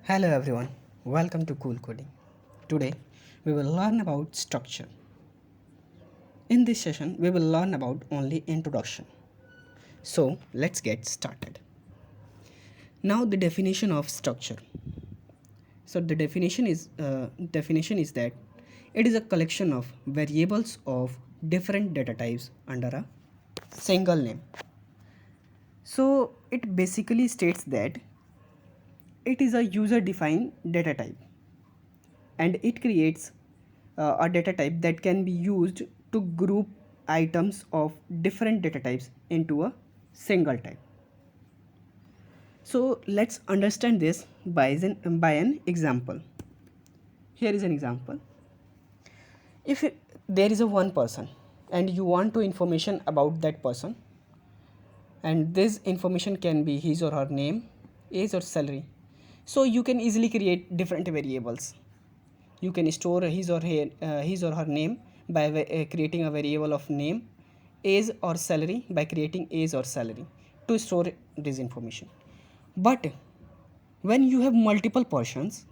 Hello everyone, welcome to Cool Coding. Today we will learn about structure. In this session we will learn about only introduction. So let's get started. Now the definition of structure. So the definition is that it is a collection of variables of different data types under a single name. So it basically states that it is a user defined data type and it creates a data type that can be used to group items of different data types into a single type. So let's understand this by an example. Here is an example. If there is a one person and you want to information about that person, and this information can be his or her name, age or salary, so you can easily create different variables. You can store his or her name by creating a variable of name, age or salary by creating age or salary to store this information. But when you have multiple persons,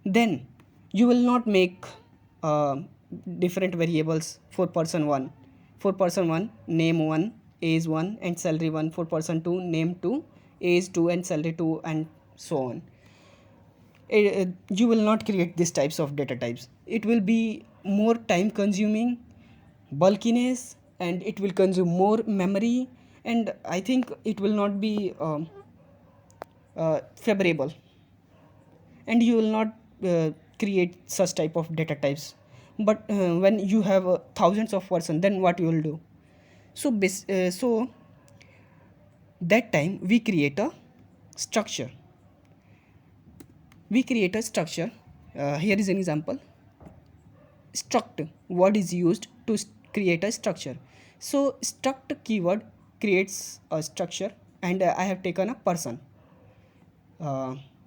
then you will not make uh, different variables for person 1, for person 1 name 1, age 1 and salary 1, for person 2 name 2, age 2 and salary 2, and so on. You will not create these types of data types. It will be more time consuming, bulkiness, and it will consume more memory, and I think it will not be favorable, and you will not create such type of data types. But when you have thousands of person, then what you will do? So that time we create a structure. Here is an example. Struct word is used to create a structure. So struct keyword creates a structure, and I have taken a person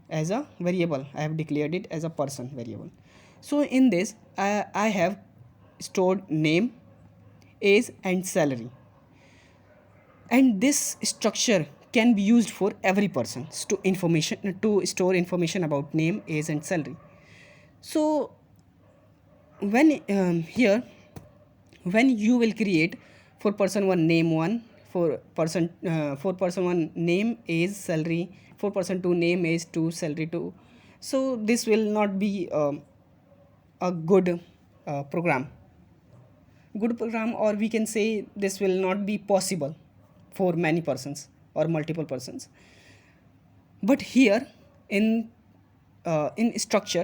as a variable. I have declared it as a person variable. So in this I have stored name, age and salary, and this structure can be used for every person to store information about name, age and salary. So when here when you will create for person 1 name 1, for person 1 name, age, salary, for person 2 name, age 2, salary 2, so this will not be a good program, or we can say this will not be possible for many persons or multiple persons. But here in structure,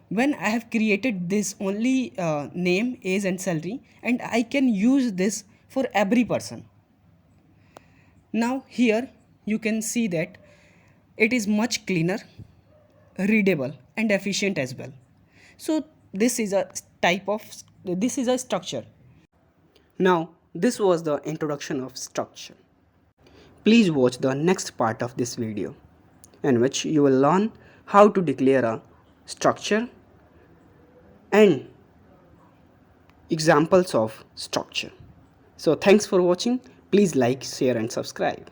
when I have created this only name, age and salary, and I can use this for every person. Now here you can see that it is much cleaner, readable and efficient as well. So this is a structure. Now this was the introduction of structure. Please watch the next part of this video, in which you will learn how to declare a structure and examples of structure. So thanks for watching. Please like, share and subscribe.